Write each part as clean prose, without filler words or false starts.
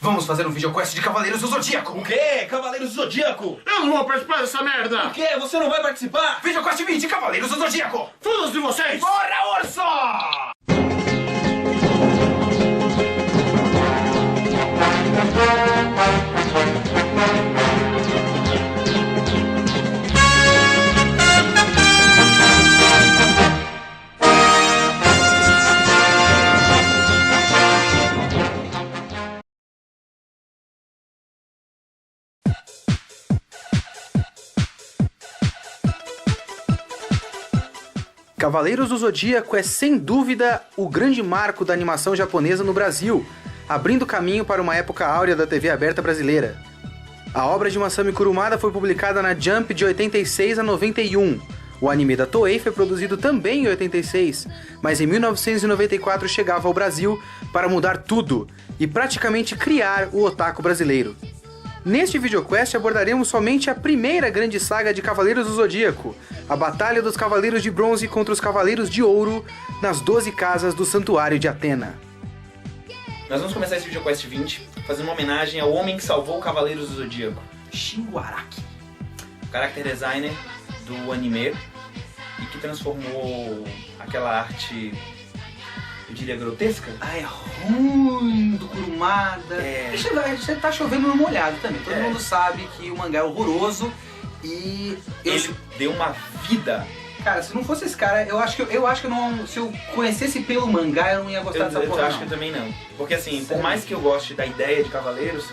Vamos fazer um videoquest de Cavaleiros do Zodíaco! O quê? Cavaleiros do Zodíaco? Eu não vou participar dessa merda! O quê? Você não vai participar? Videoquest 20 Cavaleiros do Zodíaco! Todos de vocês! Bora, urso! Cavaleiros do Zodíaco é sem dúvida o grande marco da animação japonesa no Brasil, abrindo caminho para uma época áurea da TV aberta brasileira. A obra de Masami Kurumada foi publicada na Jump de 86 a 91. O anime da Toei foi produzido também em 86, mas em 1994 chegava ao Brasil para mudar tudo e praticamente criar o otaku brasileiro. Neste videoquest abordaremos somente a primeira grande saga de Cavaleiros do Zodíaco, a Batalha dos Cavaleiros de Bronze contra os Cavaleiros de Ouro nas 12 casas do Santuário de Atena. Nós vamos começar esse videoquest 20 fazendo uma homenagem ao homem que salvou o Cavaleiros do Zodíaco, Shingo Araki, o character designer do anime e que transformou aquela arte, eu diria, grotesca. Ah, é ruim do Kurumada. Você tá chovendo no molhado também. Todo mundo sabe que o mangá é horroroso e... Ele deu uma vida. Cara, se não fosse esse cara, eu acho que eu não... Se eu conhecesse pelo mangá, eu não ia gostar dessa porra, Eu acho que eu também não. Porque assim, por mais que eu goste da ideia de Cavaleiros,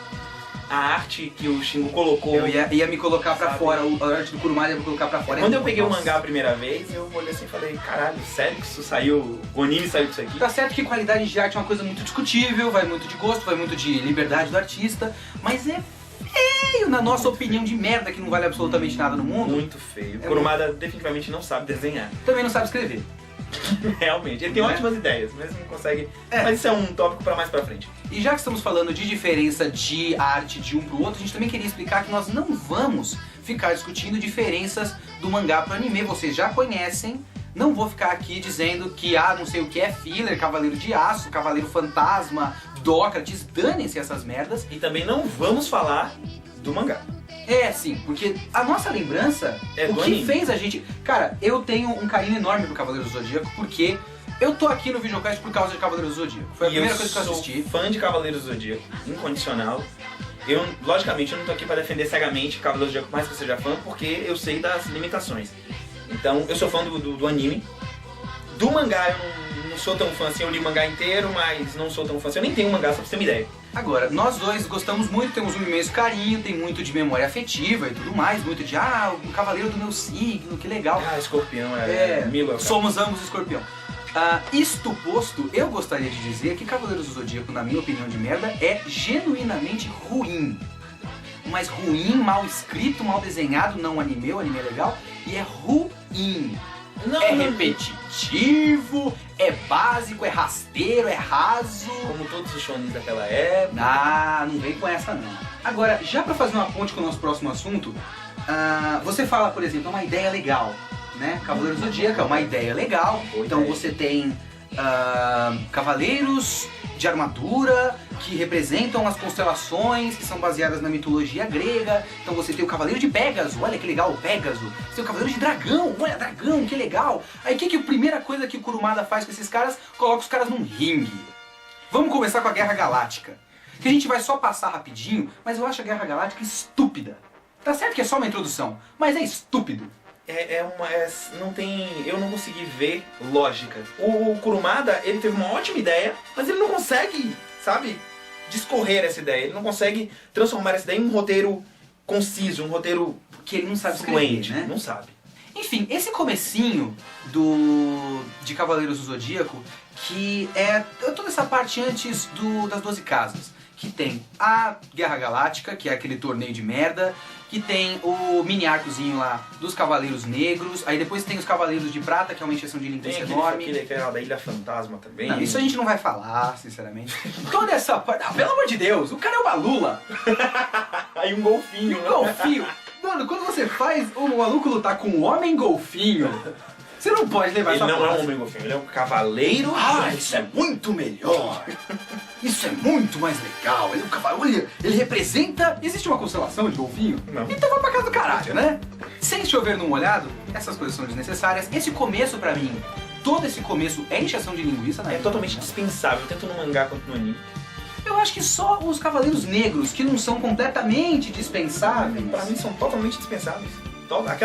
a arte que o Shingo colocou... Eu ia me colocar pra fora, a arte do Kurumada ia me colocar pra fora. Quando eu peguei o mangá a primeira vez, eu olhei assim e falei, caralho, sério que isso saiu, o anime saiu disso aqui? Tá certo que qualidade de arte é uma coisa muito discutível, vai muito de gosto, vai muito de liberdade do artista, mas é feio na nossa opinião de merda que não vale absolutamente nada no mundo. Muito feio. O Kurumada definitivamente não sabe desenhar. Também não sabe escrever. Realmente, ele tem ótimas ideias, mas não consegue... Mas isso é um tópico pra mais pra frente. E já que estamos falando de diferença de arte de um pro outro, a gente também queria explicar que nós não vamos ficar discutindo diferenças do mangá pro anime. Vocês já conhecem, não vou ficar aqui dizendo que não sei o que é filler, Cavaleiro de Aço, Cavaleiro Fantasma, Dócrates, danem-se essas merdas. E também não vamos falar do mangá. Sim, porque a nossa lembrança, o que anime. fez a gente... Cara, eu tenho um carinho enorme pro Cavaleiro do Zodíaco, porque eu tô aqui no videocast por causa de Cavaleiro do Zodíaco. Foi a primeira coisa que eu assisti. Eu sou fã de Cavaleiros do Zodíaco, incondicional. Logicamente, eu não tô aqui pra defender cegamente Cavaleiros do Zodíaco, mais que eu seja fã, porque eu sei das limitações. Então, eu sou fã do anime. Do mangá, eu não sou tão fã assim, eu li o mangá inteiro, mas não sou tão fã assim. Eu nem tenho um mangá, só pra você ter uma ideia. Agora, nós dois gostamos muito, temos um imenso carinho, tem muito de memória afetiva e tudo mais, muito de, o cavaleiro do meu signo, que legal. Escorpião, Milo. Somos ambos escorpião. Isto posto, eu gostaria de dizer que Cavaleiros do Zodíaco, na minha opinião de merda, é genuinamente ruim. Mas ruim, mal escrito, mal desenhado, não anime, o anime é legal, e é ruim. Repetitivo, é básico, é rasteiro, é raso. Como todos os shonens daquela época. Não vem com essa não. Agora, já pra fazer uma ponte com o nosso próximo assunto, você fala, por exemplo, é uma ideia legal, né? Cavaleiros do Zodíaco é uma ideia legal. Então você tem cavaleiros de armadura que representam as constelações que são baseadas na mitologia grega. Então você tem o Cavaleiro de Pégaso, olha que legal o Pégaso. Você tem o Cavaleiro de Dragão, olha dragão, que legal. Aí que a primeira coisa que o Kurumada faz com esses caras? Coloca os caras num ringue. Vamos começar com a Guerra Galáctica, que a gente vai só passar rapidinho, mas eu acho a Guerra Galáctica estúpida. Tá certo que é só uma introdução, mas é estúpido. Eu não consegui ver lógica. O Kurumada, ele teve uma ótima ideia, mas ele não consegue, sabe, discorrer essa ideia. Ele não consegue transformar essa ideia em um roteiro conciso, um roteiro que ele não sabe fluente, escrever, né? Não sabe. Enfim, esse comecinho de Cavaleiros do Zodíaco, que é toda essa parte antes das 12 casas, que tem a Guerra Galáctica, que é aquele torneio de merda, que tem o mini arcozinho lá dos Cavaleiros Negros, aí depois tem os Cavaleiros de Prata, que é uma encheção de linguiça enorme. Tem aquele da Ilha Fantasma também. Não, isso a gente não vai falar, sinceramente. Toda essa parte... pelo amor de Deus, o cara é uma lula! Aí um golfinho. Um golfinho! Mano, quando você faz o maluco lutar com um homem golfinho, você não pode levar essa Ele não é um homem golfinho, ele é um cavaleiro. Isso é muito melhor! Isso é muito mais legal. Ele é um cavalo, ele representa... Existe uma constelação de golfinho? Não. Então vai pra casa do caralho, né? Sem chover num molhado, essas coisas são desnecessárias. Esse começo pra mim, todo esse começo é injeção de linguiça, né? É totalmente dispensável, tanto no mangá quanto no anime. Eu acho que só os Cavaleiros Negros, que não são completamente dispensáveis. Pra mim são totalmente dispensáveis.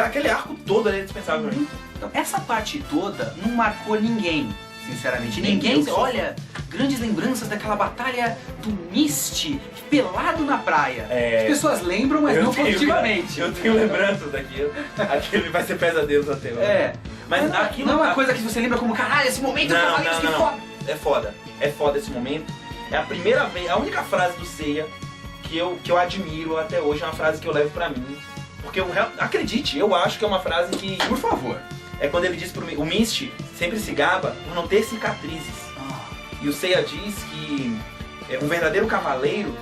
Aquele arco todo ali é dispensável pra mim. Então, essa parte toda não marcou ninguém, sinceramente. Nem Ninguém, eu. olha, grandes lembranças daquela batalha do Misty, pelado na praia. É. As pessoas lembram, mas não positivamente. Eu tenho lembranças daquilo. Aquilo vai ser pesadelo até hoje. É. Mas não, aquilo não é uma coisa que você lembra como, caralho, esse momento do Cavaleiros, que foda. É foda. É foda esse momento. É a primeira vez, a única frase do Seiya que eu admiro até hoje, é uma frase que eu levo pra mim. Porque acredite, eu acho que é uma frase que... Por favor. É quando ele diz pro o Misty sempre se gaba por não ter cicatrizes. E o Seiya diz que um verdadeiro cavaleiro,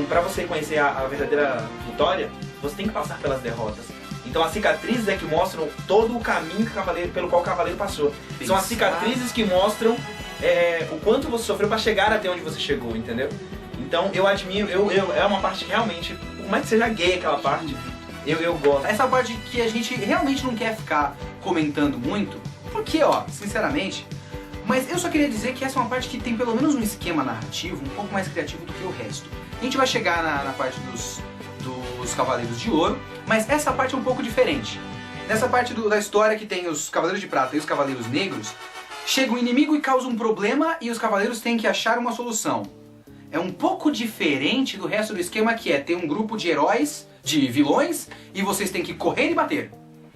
pra você conhecer a verdadeira vitória, você tem que passar pelas derrotas. Então as cicatrizes é que mostram todo o caminho pelo qual o cavaleiro passou. São as cicatrizes que mostram o quanto você sofreu pra chegar até onde você chegou, entendeu? Então eu admiro, é uma parte que realmente, por mais que seja gay aquela parte, eu gosto. Essa parte que a gente realmente não quer ficar comentando muito, porque, ó, sinceramente, mas eu só queria dizer que essa é uma parte que tem pelo menos um esquema narrativo um pouco mais criativo do que o resto. A gente vai chegar na parte dos Cavaleiros de Ouro, mas essa parte é um pouco diferente. Nessa parte da história que tem os Cavaleiros de Prata e os Cavaleiros Negros, chega um inimigo e causa um problema e os Cavaleiros têm que achar uma solução. É um pouco diferente do resto do esquema, que é ter um grupo de heróis, de vilões, e vocês têm que correr e bater.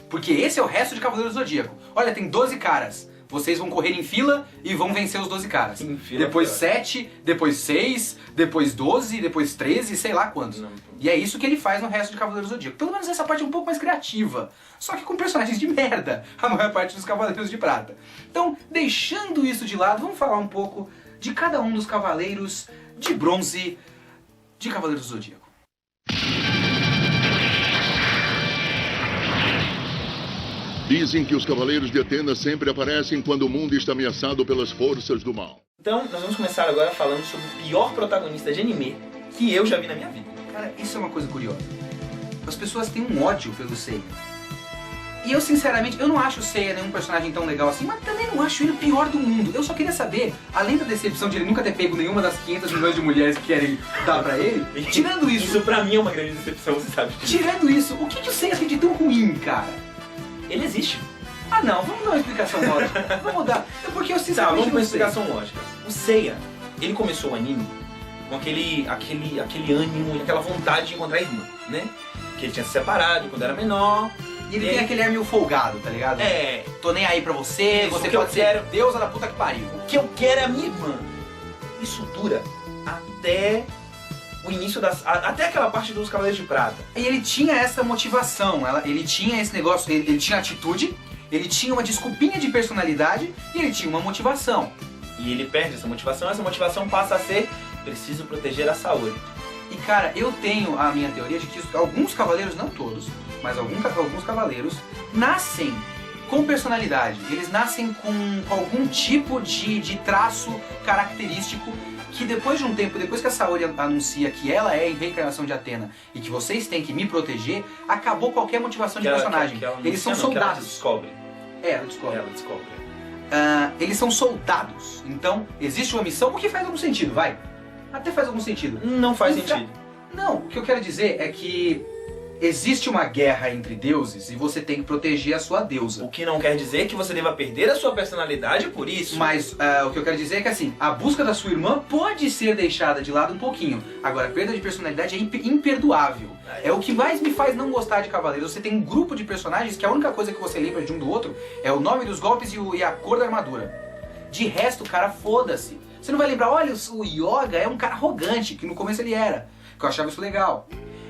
Porque esse é o resto de Cavaleiros do Zodíaco. Olha, tem 12 caras. Vocês vão correr em fila e vão vencer os 12 caras. Depois 7, depois 6, depois 12, depois 13, sei lá quantos. E é isso que ele faz no resto de Cavaleiros do Zodíaco. Pelo menos essa parte é um pouco mais criativa. Só que com personagens de merda, a maior parte dos Cavaleiros de Prata. Então, deixando isso de lado, vamos falar um pouco de cada um dos Cavaleiros de Bronze de Cavaleiros do Zodíaco. Dizem que os Cavaleiros de Atena sempre aparecem quando o mundo está ameaçado pelas forças do mal. Então, nós vamos começar agora falando sobre o pior protagonista de anime que eu já vi na minha vida. Cara, isso é uma coisa curiosa. As pessoas têm um ódio pelo Seiya. E eu, sinceramente, eu não acho o Seiya nenhum personagem tão legal assim, mas também não acho ele o pior do mundo. Eu só queria saber, além da decepção de ele nunca ter pego nenhuma das 500 milhões de mulheres que querem dar pra ele, tirando isso... Isso pra mim é uma grande decepção, você sabe disso. Tirando isso, o que o Seiya tem de tão ruim, cara? Ele existe. Ah não, vamos dar uma explicação lógica. Vamos dar. É porque eu Tá, sinceramente vamos com uma não sei. explicação lógica. O Seiya, ele começou o anime com aquele ânimo e aquela vontade de encontrar a irmã, né? Que ele tinha se separado quando era menor. E ele tem aquele ar meio folgado, tá ligado? É. Tô nem aí pra você, Isso, você o que eu pode ser quero- deusa da puta que pariu. O que eu quero é a minha irmã. Isso dura até o início até aquela parte dos Cavaleiros de Prata. E ele tinha essa motivação, ele tinha esse negócio, ele tinha atitude, ele tinha uma desculpinha de personalidade e ele tinha uma motivação. E ele perde essa motivação passa a ser: preciso proteger a Saori. E cara, eu tenho a minha teoria de que alguns cavaleiros, não todos, mas alguns cavaleiros nascem com personalidade. Eles nascem com algum tipo de traço característico que depois de um tempo, depois que a Saori anuncia que ela é a reencarnação de Atena e que vocês têm que me proteger, acabou qualquer motivação de personagem. Eles são soldados. Ela descobre. Ela descobre. Ela descobre. Eles são soldados. Então, existe uma missão, o que faz algum sentido, vai. Até faz algum sentido. Não faz Então, sentido. Não, o que eu quero dizer é que existe uma guerra entre deuses e você tem que proteger a sua deusa. O que não quer dizer que você deva perder a sua personalidade por isso. Mas o que eu quero dizer é que assim, a busca da sua irmã pode ser deixada de lado um pouquinho. Agora, a perda de personalidade é imperdoável. É o que mais me faz não gostar de Cavaleiros. Você tem um grupo de personagens que a única coisa que você lembra de um do outro é o nome dos golpes e a cor da armadura. De resto, cara, foda-se. Você não vai lembrar, olha, o Yoga é um cara arrogante, que no começo ele era. Que eu achava isso legal.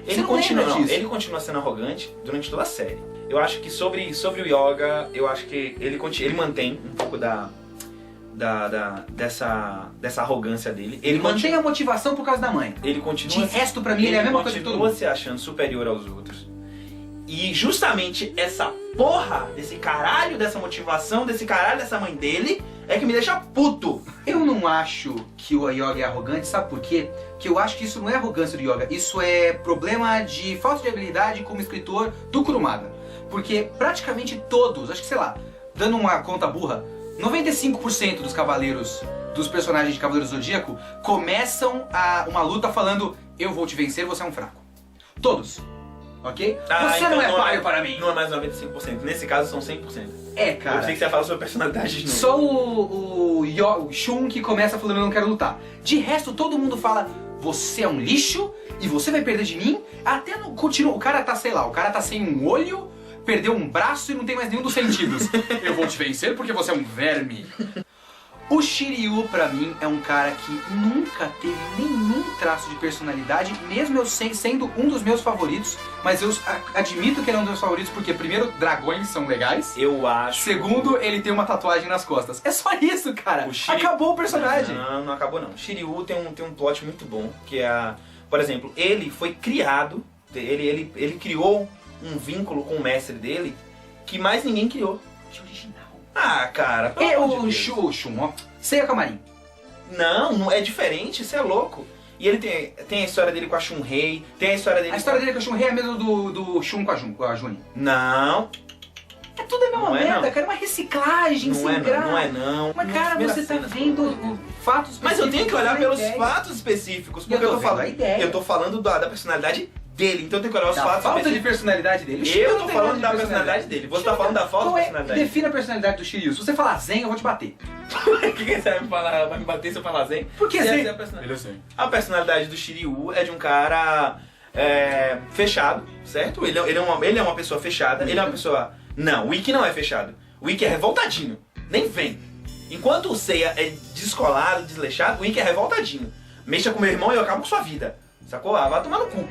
Ele continua sendo arrogante durante toda a série. Eu acho que sobre o Yoga, eu acho que ele mantém um pouco dessa arrogância dele. Ele mantém a motivação por causa da mãe. Ele continua. De resto, pra mim, ele é a mesma coisa que todo continua mundo. se achando superior aos outros. E justamente essa porra desse caralho, dessa motivação, desse caralho, dessa mãe dele, é que me deixa puto. Eu não acho que o Yoga é arrogante, sabe por quê? Que eu acho que isso não é arrogância do Yoga, isso é problema de falta de habilidade como escritor do Kurumada. Porque praticamente todos, acho que sei lá, dando uma conta burra, 95% dos cavaleiros, dos personagens de Cavaleiros do Zodíaco, começam uma luta falando: eu vou te vencer, você é um fraco. Todos. Ok? Você então não é páreo para mim. Não é mais 95%. Nesse caso são 100%. É, Eu cara. pensei que você ia falar sobre personalidade de novo. Só o Shun que começa falando: eu não quero lutar. De resto, todo mundo fala: você é um lixo e você vai perder de mim. Até no continuo. O cara tá, sei lá, o cara tá sem um olho, perdeu um braço e não tem mais nenhum dos sentidos. Eu vou te vencer porque você é um verme. O Shiryu, pra mim, é um cara que nunca teve nenhum traço de personalidade, mesmo eu sendo um dos meus favoritos, mas eu admito que ele é um dos meus favoritos porque, primeiro, dragões são legais. Eu acho. Segundo, ele tem uma tatuagem nas costas. É só isso, cara. O Shiryu... Acabou o personagem. Não acabou não. O Shiryu tem um plot muito bom, que é por exemplo, ele foi criado, ele criou um vínculo com o mestre dele que mais ninguém criou. Que original. Ah, cara, E pelo amor o de Deus. Shun, ó. Seiya Kamarin. Não é diferente, isso é louco. E ele tem a história dele com a Shun-Rei, tem a história dele... A história dele com o Shun-Rei é a mesma do Shun com a Juni. Não, É tudo a mesma Não é, merda, não. cara. É uma reciclagem não sem é graça. não, não. Mas, cara, Primeira você tá cena, vendo fatos específicos. Mas eu tenho que olhar da pelos ideia. fatos específicos, E eu porque eu tô tô vendo falando... a ideia. Eu tô falando da personalidade dele, então eu tenho que olhar os Da fatos falta de específicos. personalidade dele. O Shiryu Eu não tô tem falando nada da de personalidade dele, você tá falando da falta Qual de é? personalidade. Defina a personalidade do Shiryu. Se você falar Zen, eu vou te bater. O que você vai me falar? Vai me bater se eu falar Zen? Por que Se Zen? essa é a personalidade. Ele é assim. A personalidade do Shiryu é de um cara fechado, certo? Ele é uma pessoa fechada, ele é uma pessoa... Não, o Ikki não é fechado. O Ikki é revoltadinho, nem vem. Enquanto o Seiya é descolado, desleixado, o Ikki é revoltadinho. Mexa com meu irmão e eu acabo com sua vida. Sacou? Ah, vai tomar no cu.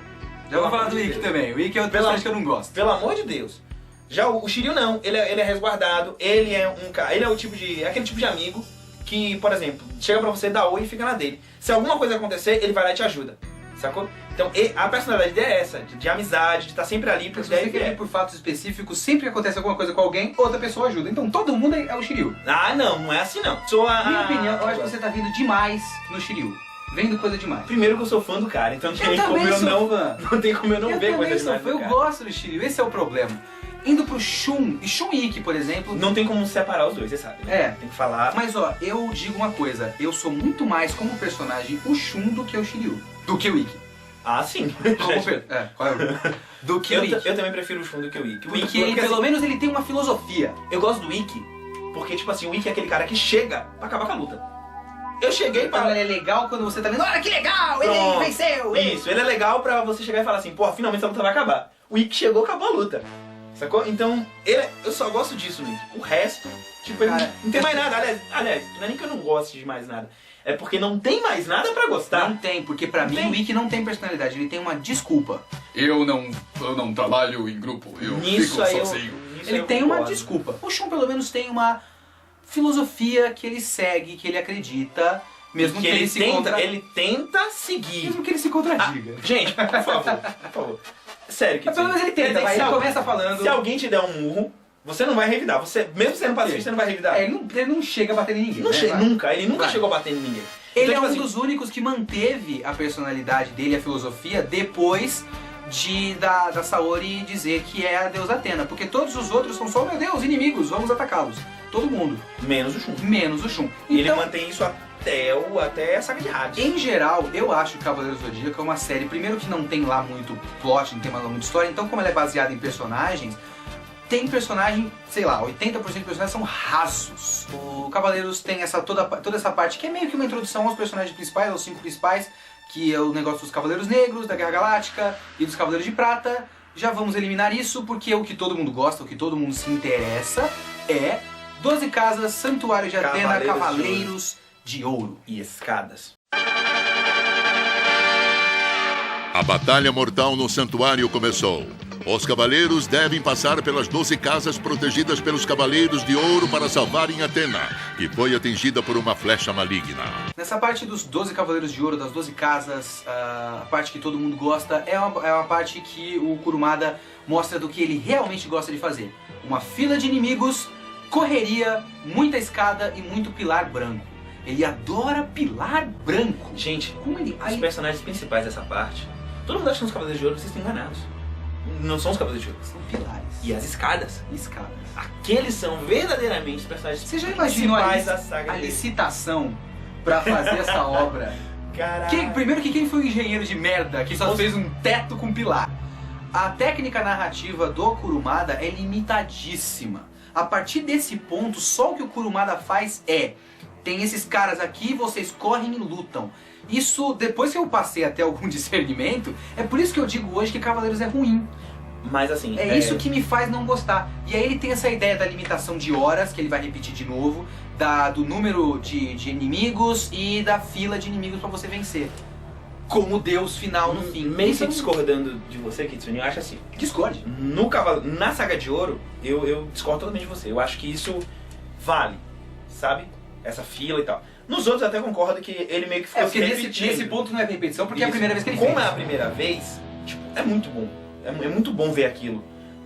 Já vou falar do Ikki também. O Ikki é outro personagem que eu não gosto. Pelo amor de Deus. Já o Shiryu não, ele é resguardado, ele é um cara, ele é aquele tipo de amigo que, por exemplo, chega pra você, dá oi e fica na dele. Se alguma coisa acontecer, ele vai lá e te ajuda. Sacou? Então a personalidade dele é essa, de amizade, de estar sempre ali Porque por se você ideia quer ir por fatos específicos, sempre que acontece alguma coisa com alguém, outra pessoa ajuda. Então todo mundo é o Shiryu. Ah, não é assim não. Minha opinião, eu acho que você tá vindo demais no Shiryu. Vendo coisa demais. Primeiro que eu sou fã do cara, então não tem Eu como também eu sou não... fã. Não tem como eu não ver coisa também sou demais fã, do eu cara. gosto do Shiryu, esse é o problema. Indo pro Shun, e Shun e Ikki, por exemplo... Não tem como separar os dois, você sabe, né? É. Tem que falar... Mas ó, eu digo uma coisa, eu sou muito mais como personagem o Shun do que o Shiryu. Do que o Ikki. Ah, sim. Qual é o... Do que o Ikki. Eu também prefiro o Shun do que o Ikki. O Porque ele, assim, pelo menos ele tem uma filosofia. eu gosto do Ikki, porque, tipo assim, o Ikki é aquele cara que chega pra acabar com a luta. Eu cheguei Então pra... ele é legal quando você tá vendo, olha que legal, ele Pronto. venceu. Isso, ele é legal pra você chegar e falar assim, pô, finalmente essa luta vai acabar. O Ikki chegou, acabou a luta. Sacou? Então, eu só gosto disso no Ikki. O resto, tipo, ele Cara, não tem mais nada. Aliás, não é nem que eu não goste de mais nada. É porque não tem mais nada pra gostar. Não tem, porque pra mim Tem. o Ikki não tem personalidade, ele tem uma desculpa. Eu não trabalho em grupo, eu Nisso fico aí sozinho. nisso Ele eu tem uma concordo. desculpa. O Shun pelo menos tem uma filosofia que ele segue, que ele acredita, mesmo que ele se ele tenta seguir. Mesmo que ele se contradiga. Gente, por favor. Sério, que Mas pelo menos ele tenta, vai, ele começa falando... Se alguém te der um murro, você não vai revidar. Você, mesmo sendo pacifista, você não vai revidar. ele não chega a bater em ninguém. Não né? chega, Vai. ele nunca Vai. chegou a bater em ninguém. Ele Então, é um tipo assim, dos únicos que manteve a personalidade dele, a filosofia, depois da Saori dizer que é a deusa Atena. Porque todos os outros são só, meu Deus, inimigos, vamos atacá-los. Todo mundo. menos o Shun. Menos o Shun. E ele Então, mantém isso até a saga de Hades. em geral, eu acho que Cavaleiros do Zodíaco é uma série, primeiro que não tem lá muito plot, não tem lá muita história, então como ela é baseada em personagens, tem personagem, sei lá, 80% dos personagens são rasos. O Cavaleiros tem toda essa parte que é meio que uma introdução aos personagens principais, aos 5 principais, que é o negócio dos Cavaleiros Negros, da Guerra Galáctica e dos Cavaleiros de Prata. Já vamos eliminar isso, porque o que todo mundo gosta, o que todo mundo se interessa é 12 Casas, Santuário de Atena, Cavaleiros de Ouro. E escadas. A batalha mortal no santuário começou. Os cavaleiros devem passar pelas 12 casas protegidas pelos Cavaleiros de Ouro para salvarem Atena, que foi atingida por uma flecha maligna. Nessa parte dos 12 Cavaleiros de Ouro, das 12 casas, a parte que todo mundo gosta, é uma parte que o Kurumada mostra do que ele realmente gosta de fazer. Uma fila de inimigos Correria, muita escada e muito pilar branco. Ele adora pilar branco. Gente, Como ele... os personagens principais dessa parte, todo mundo acha que são os Cavaleiros de Ouro, vocês estão enganados. Não são os Cavaleiros de Ouro. São pilares. E as escadas, Escadas. aqueles são verdadeiramente os personagens Você já imaginou principais da saga a dele. licitação pra fazer essa obra? Caralho. Primeiro que quem foi o engenheiro de merda que só fez um teto com pilar? A técnica narrativa do Kurumada é limitadíssima. A partir desse ponto, só o que o Kurumada faz é... Tem esses caras aqui, vocês correm e lutam. Isso, depois que eu passei a ter algum discernimento, é por isso que eu digo hoje que Cavaleiros é ruim. Mas assim... É isso que me faz não gostar. E aí ele tem essa ideia da limitação de horas, que ele vai repetir de novo, do número de inimigos e da fila de inimigos pra você vencer. Como Deus final no fim. Meio que Então, discordando de você, Kitsune, eu acho assim... discorde. Na Saga de Ouro, eu discordo totalmente de você. Eu acho que isso vale, sabe? Essa fila e tal. Nos outros eu até concordo que ele meio que ficou Porque nesse ponto não é repetição, porque é a Isso. primeira vez que ele Como fez. é a primeira vez, tipo, é muito bom. É muito bom ver aquilo.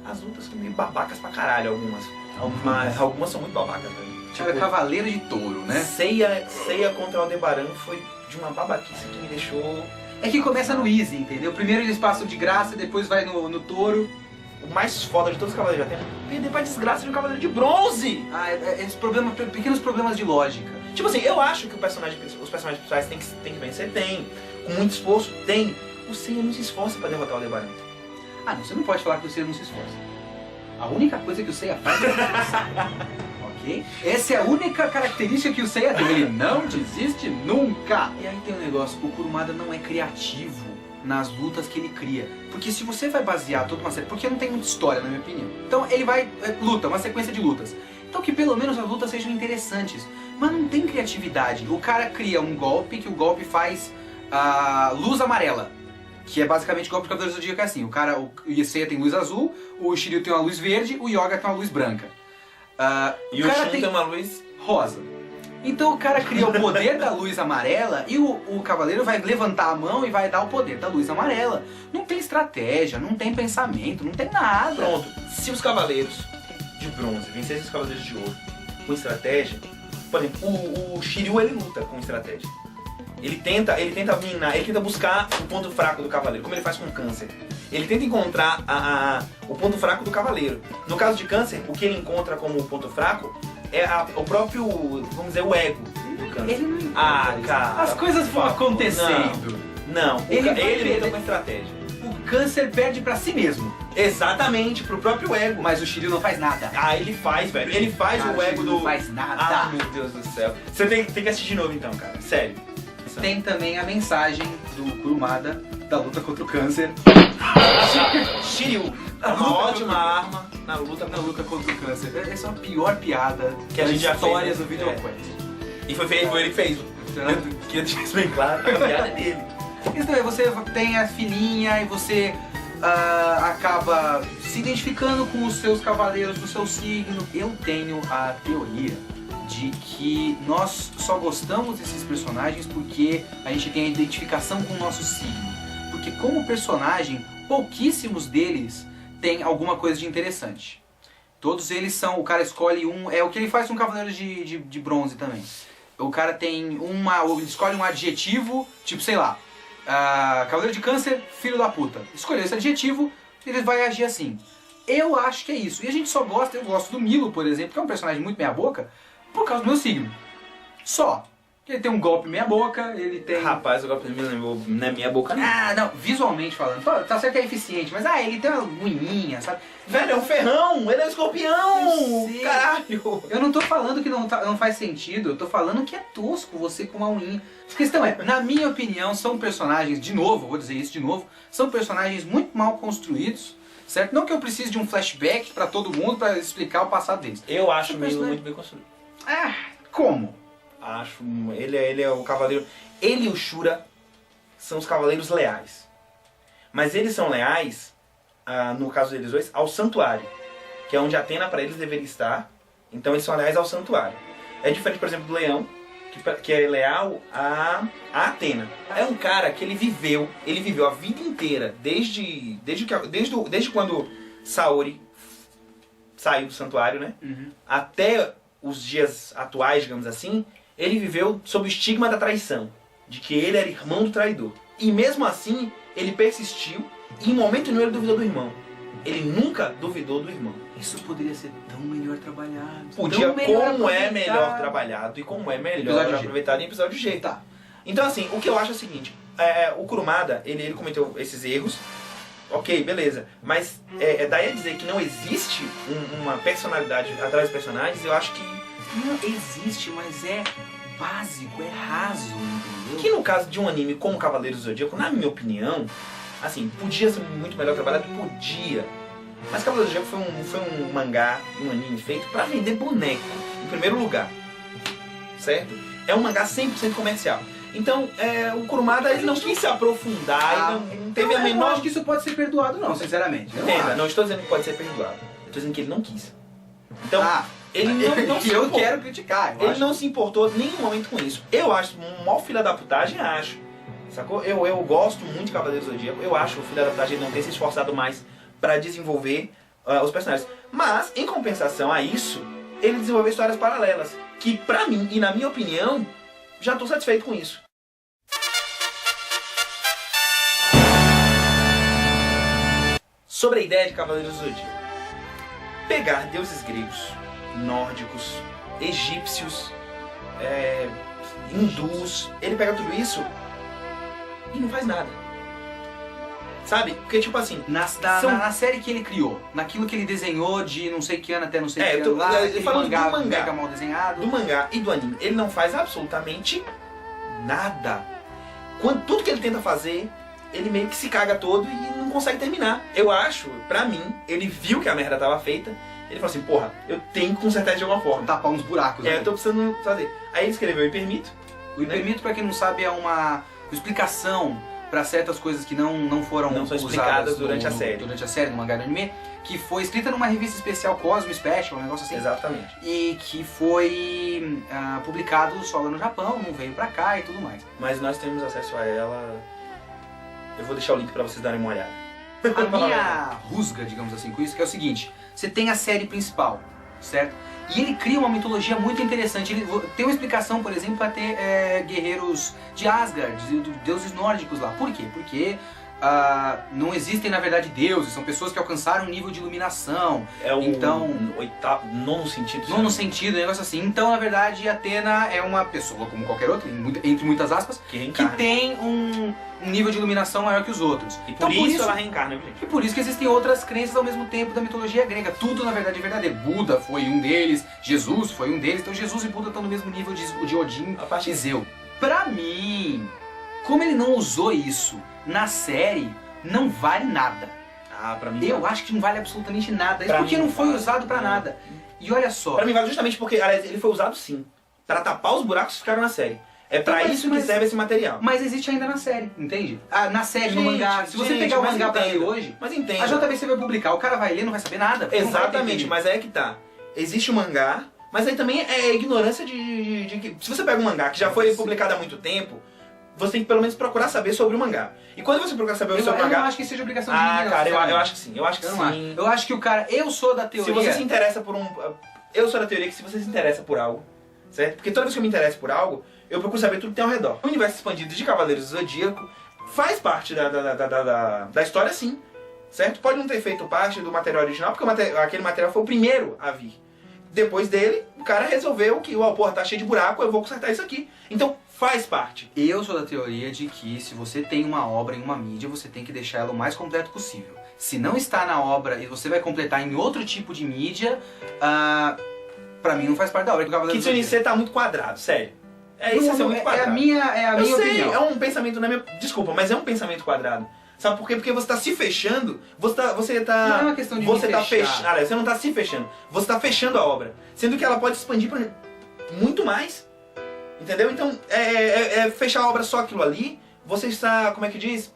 As lutas são meio babacas pra caralho, algumas. Mas algumas são muito babacas, velho. Tipo, Cavaleiro de Touro, né? Ceia contra Aldebaran foi de uma babaquice que me deixou... É que começa no easy, entendeu? Primeiro eles passam de graça, depois vai no touro. O mais foda de todos os Cavaleiros já tem perder pra desgraça de um Cavaleiro de Bronze! Ah, esses problemas, pequenos problemas de lógica. Tipo assim, eu acho que os personagens principais tem que vencer, tem. Com muito esforço, tem. O Seiya não se esforça pra derrotar o Aldebaran. Ah, não, você não pode falar que o Seiya não se esforça. A única coisa que o Seiya faz é descansar. Ok? Essa é a única característica que o Seiya tem. Ele não desiste nunca. E aí tem um negócio, o Kurumada não é criativo nas lutas que ele cria. Porque se você vai basear toda uma série... Porque não tem muita história, na minha opinião. Então ele vai... luta, uma sequência de lutas. Então que pelo menos as lutas sejam interessantes. Mas não tem criatividade. O cara cria um golpe, que o golpe faz a luz amarela. Que é basicamente o golpe do Cavaleiro do Zodíaco, é assim. O Seiya tem luz azul, o Shiryu tem uma luz verde, o Yoga tem uma luz branca. E o Shun tem uma luz... rosa. Então o cara cria o poder da luz amarela e o cavaleiro vai levantar a mão e vai dar o poder da luz amarela. Não tem estratégia, não tem pensamento, não tem nada. Pronto, se os Cavaleiros de Bronze vencessem os Cavaleiros de Ouro com estratégia... Por exemplo, o Shiryu ele luta com estratégia. Ele tenta minar, ele tenta buscar o ponto fraco do Cavaleiro, como ele faz com o Câncer. Ele tenta encontrar o ponto fraco do Cavaleiro. No caso de Câncer, o que ele encontra como ponto fraco é o próprio, vamos dizer, o ego do Câncer. Ele não cara, as coisas vão acontecendo. Não, Ele ele luta com estratégia. O Câncer perde pra si mesmo. Exatamente, pro próprio ego. Mas o Shiryu não faz nada. Ah, ele faz, velho. Ele faz Cara, o ego Shiryu do... não faz nada. Ah, meu Deus do céu. Você tem que assistir de novo então, cara. Sério. Tem também a mensagem do Kurumada da luta contra o Câncer. Shiryu é A uma luta ótima contra- arma na luta contra o Câncer. Essa é a pior piada Que a gente já história fez, do né? VideoQuest. E foi ele que fez. Eu queria deixar isso bem claro. A piada é dele. Isso também, você tem a filhinha e você acaba se identificando com os seus cavaleiros do seu signo. Eu tenho a teoria de que nós só gostamos desses personagens porque a gente tem a identificação com o nosso signo. Porque como personagem, pouquíssimos deles têm alguma coisa de interessante. Todos eles são, o cara escolhe um, é o que ele faz com Cavaleiros de Bronze também. O cara tem ele escolhe um adjetivo, tipo, sei lá, Cavaleiro de Câncer, filho da puta. Escolheu esse adjetivo, ele vai agir assim. Eu acho que é isso. E a gente só gosta, eu gosto do Milo, por exemplo, que é um personagem muito meia boca, por causa do meu signo. Só. Ele tem um golpe meia boca, ele tem... Rapaz, o golpe não é minha boca, não. Ah, não, visualmente falando. Tá certo que é eficiente, mas ele tem uma unhinha, sabe? Velho, é um ferrão! Ele é um escorpião! Eu sei. Caralho! Eu não tô falando que não faz sentido, eu tô falando que é tosco você com uma unha. A questão é, na minha opinião, são personagens, de novo, vou dizer isso de novo, são personagens muito mal construídos, certo? Não que eu precise de um flashback pra todo mundo pra explicar o passado deles. Eu acho o Esse Milo personagem- muito bem construído. Como? Acho. Ele é o cavaleiro. Ele e o Shura são os cavaleiros leais. Mas eles são leais, no caso deles dois, ao santuário. Que é onde Atena para eles deveria estar. Então eles são leais ao santuário. É diferente, por exemplo, do leão, que é leal a Atena. É um cara que ele viveu a vida inteira, desde quando Saori saiu do santuário, né? Até os dias atuais, digamos assim, ele viveu sob o estigma da traição, de que ele era irmão do traidor. E mesmo assim, ele persistiu e em momento nenhum ele duvidou do irmão. Ele nunca duvidou do irmão. Isso poderia ser tão melhor trabalhado. Podia, como é aproveitado. melhor trabalhado e como é melhor Episódio G. aproveitado em episódio G. Tá. Então assim, o que eu acho é o seguinte, o Kurumada, ele cometeu esses erros, ok, beleza, mas daí a dizer que não existe uma personalidade atrás dos personagens, eu acho que... Não existe, mas é básico, é raso, entendeu? Que no caso de um anime como Cavaleiros do Zodíaco, na minha opinião, assim, podia ser muito melhor trabalhado, podia. Mas Cavaleiros do Zodíaco foi um mangá, um anime feito pra vender boneco, em primeiro lugar, certo? É um mangá 100% comercial. Então, o Kurumada, ele não quis se aprofundar, ele não teve a Eu não menor... acho que isso pode ser perdoado, não, sinceramente. Eu Entenda, acho. não estou dizendo que pode ser perdoado. Eu estou dizendo que ele não quis. Então, ele não se eu importou. quero criticar. Eu Ele acho não se importou em nenhum momento com isso. Eu acho um maior filho da putagem, acho. Sacou? Eu gosto muito de Cavaleiros do Zodíaco. Eu acho o filho da putagem ele não ter se esforçado mais para desenvolver os personagens. Mas, em compensação a isso, ele desenvolveu histórias paralelas. Que, pra mim, e na minha opinião, já estou satisfeito com isso. Sobre a ideia de Cavaleiros do Zodíaco. Pegar deuses gregos, nórdicos, egípcios, hindus, ele pega tudo isso e não faz nada. Sabe? Porque tipo assim... Na série que ele criou, naquilo que ele desenhou de não sei que ano até não sei que ano lá, aquele falando do mangá, mega mal desenhado. do mangá e do anime, ele não faz absolutamente nada. Tudo que ele tenta fazer, ele meio que se caga todo e não consegue terminar. Eu acho, pra mim, ele viu que a merda tava feita, ele falou assim, porra, eu tenho que consertar isso de alguma forma. Tapar uns buracos. né? Eu tô precisando fazer. Aí ele escreveu E Permito. O Hipermito, pra quem não sabe, é uma explicação pra certas coisas que não foram Não são usadas explicadas durante a série. Durante a série, no mangá e no anime, que foi escrita numa revista especial, Cosmo Special, um negócio assim. Exatamente. E que foi publicado só lá no Japão, não veio pra cá e tudo mais. Mas nós temos acesso a ela. Eu vou deixar o link pra vocês darem uma olhada. A minha rusga, digamos assim, com isso, que é o seguinte: você tem a série principal, certo? E ele cria uma mitologia muito interessante. Ele tem uma explicação, por exemplo, para ter guerreiros de Asgard, deuses nórdicos lá. Por quê? Porque não existem, na verdade, deuses, são pessoas que alcançaram um nível de iluminação. É o Então, nono sentido. não no sentido, um negócio assim. Então, na verdade, Atena é uma pessoa como qualquer outra, entre muitas aspas, Que que reencarna. tem um nível de iluminação maior que os outros. E Então, por isso ela reencarna, viu, gente? E por isso que existem outras crenças ao mesmo tempo da mitologia grega. Tudo, na verdade, é verdadeiro. Buda foi um deles, Jesus foi um deles. Então Jesus e Buda estão no mesmo nível de Odin A partir e Zeu. Pra mim, como ele não usou isso na série, não vale nada. Pra mim Eu acho que não vale absolutamente nada. Isso Pra porque mim não não foi vale. usado pra nada. E olha só. Pra mim vale justamente porque, aliás, ele foi usado sim. Pra tapar os buracos que ficaram na série. É pra Mas- isso que mas- serve esse material. Mas existe ainda na série, entende? Na série, no Gente, mangá. Se você gente, pegar o mas mangá pra ler entenda. hoje, Mas entende. a JBC vai publicar. O cara vai ler, não vai saber nada. porque não vai ter Exatamente, entendido. mas aí é que tá. Existe o mangá, mas aí também é ignorância de que... Se você pega um mangá que já foi publicado há muito tempo, você tem que pelo menos procurar saber sobre o mangá. E quando você procurar saber sobre o Eu não mangá... acho que seja obrigação de ninguém. cara, eu sinceramente. acho que sim. Eu acho que Eu não acho. sim. Eu acho que o cara... Eu sou da teoria... Se você se interessa por um... Eu sou da teoria que se você se interessa por algo, certo? Porque toda vez que eu me interesso por algo, eu procuro saber tudo que tem ao redor. O universo expandido de Cavaleiros do Zodíaco faz parte da história, sim. Certo? Pode não ter feito parte do material original, porque aquele material foi o primeiro a vir. Depois dele, o cara resolveu que, porra, tá cheio de buraco, eu vou consertar isso aqui. Então, faz parte. Eu sou da teoria de que se você tem uma obra em uma mídia, você tem que deixar ela o mais completo possível. Se não está na obra e você vai completar em outro tipo de mídia, pra mim não faz parte da obra. Kitsune C tá muito quadrado, sério. Isso é muito É quadrado. a minha Eu sei, opinião. é um pensamento na minha... Desculpa, mas é um pensamento quadrado. Sabe por quê? Porque você tá se fechando, você tá... Não é uma questão de você me tá fechar. fechando. Você não tá se fechando. Você tá fechando a obra. Sendo que ela pode expandir pra muito mais. Entendeu? Então, fechar a obra só aquilo ali, você está, como é que diz?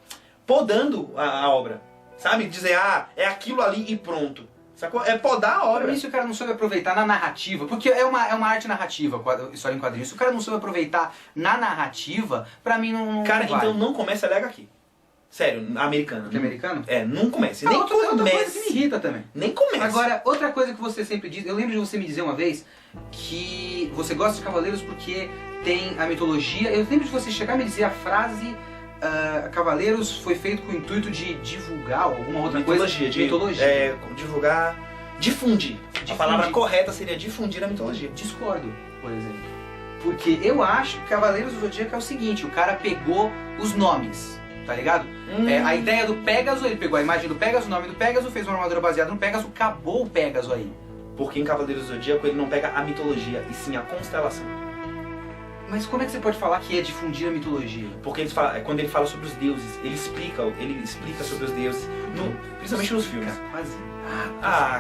Podando a obra. Sabe? Dizer, é aquilo ali e pronto. Sacou? É podar a Pra obra. mim, se o cara não soube aproveitar na narrativa, porque é uma arte narrativa, história em quadrinhos, se o cara não soube aproveitar na narrativa, pra mim não Cara, vale. então não começa a ler HQ. Sério, americano. Que é americano? Não comece. Ah, Nem outra coisa comece. que me irrita também. Nem comece. Agora, outra coisa que você sempre diz, eu lembro de você me dizer uma vez que você gosta de Cavaleiros porque tem a mitologia. Eu lembro de você chegar e me dizer a frase Cavaleiros foi feito com o intuito de divulgar ou alguma outra mitologia, coisa. Mitologia. Divulgar. Difundir. A palavra correta seria difundir a mitologia. Discordo, por exemplo. Porque eu acho que Cavaleiros do Zodíaco é o seguinte, o cara pegou os nomes, tá ligado? A ideia do Pégaso, ele pegou a imagem do Pégaso, o nome do Pégaso, fez uma armadura baseada no Pégaso, acabou o Pégaso aí. Porque em Cavaleiros do Zodíaco ele não pega a mitologia, e sim a constelação. Mas como é que você pode falar que é difundir a mitologia? Porque quando ele fala sobre os deuses, ele explica sobre os deuses, principalmente nos filmes.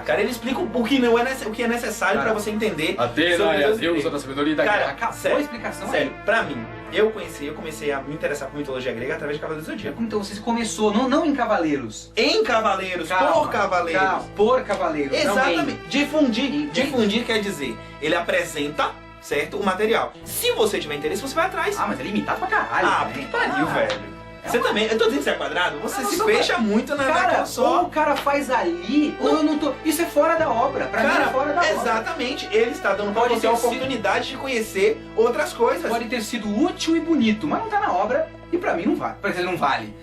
Cara, ele explica o que é necessário pra você entender. Atena é a deusa da sabedoria e da guerra. Acabou sério, a explicação sério, aí. pra mim, eu comecei a me interessar por mitologia grega através de Cavaleiros do Zodíaco. Então você começou, não em Cavaleiros. Em Cavaleiros, por Cavaleiros. Calma, por Cavaleiros. Exatamente. Difundir quer dizer, ele apresenta, certo, o material. Se você tiver interesse, você vai atrás. Mas é limitado pra caralho. Que pariu, velho. Você também, eu tô dizendo que você é quadrado, você se fecha muito na cara, só. Ou o cara faz ali, ou eu não tô. Isso é fora da obra. Pra mim é fora da obra. Exatamente, ele está dando pra Pode você a ter sido- oportunidade de conhecer outras coisas. Pode ter sido útil e bonito, mas não tá na obra e pra mim não vale. Pra dizer, não vale.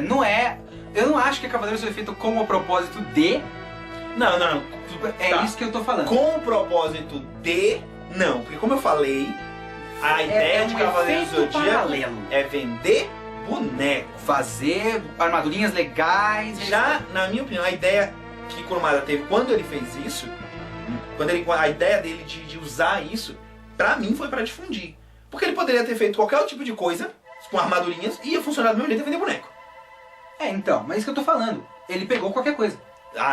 Não é. Eu não acho que Cavaleiros foi feito com o propósito de. Não. É Tá. isso que eu tô falando. Com o propósito de. Não, porque como eu falei, a ideia de Cavaleiros do efeito Zodíaco paralelo. é vender boneco. Fazer armadurinhas legais. Já, na minha opinião, a ideia que Kurumada teve quando ele fez isso, a ideia dele de usar isso, pra mim foi pra difundir. Porque ele poderia ter feito qualquer outro tipo de coisa, com armadurinhas, e ia funcionar do mesmo jeito e vender boneco. Então, mas é isso que eu tô falando. Ele pegou qualquer coisa.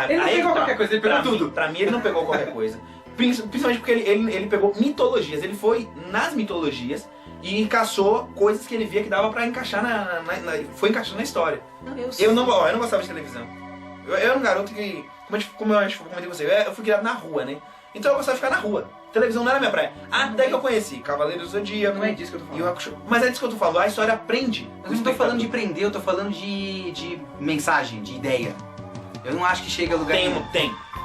Ele não pegou qualquer coisa, ele pegou tudo. Pra mim ele não pegou qualquer coisa. Principalmente porque ele pegou mitologias, ele foi nas mitologias e caçou coisas que ele via que dava pra encaixar foi encaixando na história. Eu não gostava de televisão. Eu era um garoto que, como eu comentei com você, eu fui criado na rua, né? Então eu gostava de ficar na rua. Televisão não era minha praia. Até que eu conheci Cavaleiros do Zodíaco. Não é disso que eu tô falando. Mas é disso que eu tô falando, a história aprende. Mas eu não tô falando de prender, eu tô falando de mensagem, de ideia. Eu não acho que chega a lugar nenhum.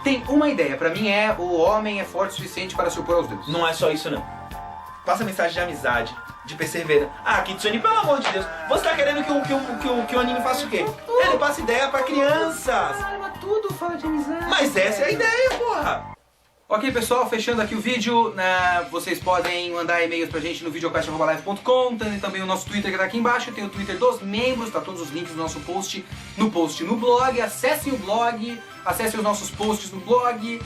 Tem uma ideia, pra mim o homem é forte o suficiente para se opor aos deuses. Não é só isso não. Passa mensagem de amizade, de perseverança. Kitsune, pelo amor de Deus, você tá querendo que o anime faça o quê? Ele passa ideia pra crianças. Mas tudo fala de amizade. Mas essa é a ideia, porra. Ok, pessoal, fechando aqui o vídeo, vocês podem mandar e-mails pra gente no videocast@live.com, tem também o nosso Twitter que tá aqui embaixo, tem o Twitter dos membros, tá todos os links do nosso post no blog, acessem o blog, acessem os nossos posts no blog,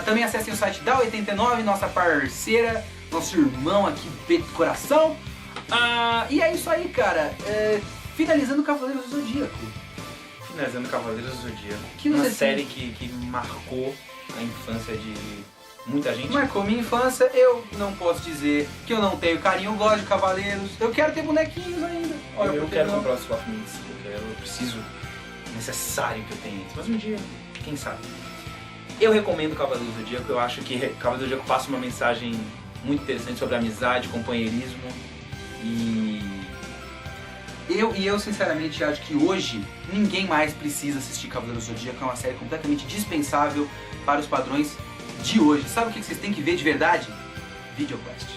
também acessem o site da 89, nossa parceira, nosso irmão aqui, peito do coração, e é isso aí, cara, finalizando Cavaleiros do Zodíaco. Finalizando Cavaleiros do Zodíaco, Que uma você série que marcou a infância de muita gente. Marcou minha infância, eu não posso dizer que eu não tenho carinho, eu gosto de Cavaleiros, eu quero ter bonequinhos ainda. Olha, Eu por que quero não? comprar os Swap Meets, eu preciso, necessário que eu tenha isso, mas um dia, quem sabe. Eu recomendo Cavaleiros do Zodíaco, eu acho que Cavaleiros do Zodíaco passa uma mensagem muito interessante sobre amizade, companheirismo e... Eu sinceramente acho que hoje ninguém mais precisa assistir Cavaleiros do Zodíaco, é uma série completamente dispensável para os padrões de hoje. Sabe o que vocês têm que ver de verdade? VideoQuest.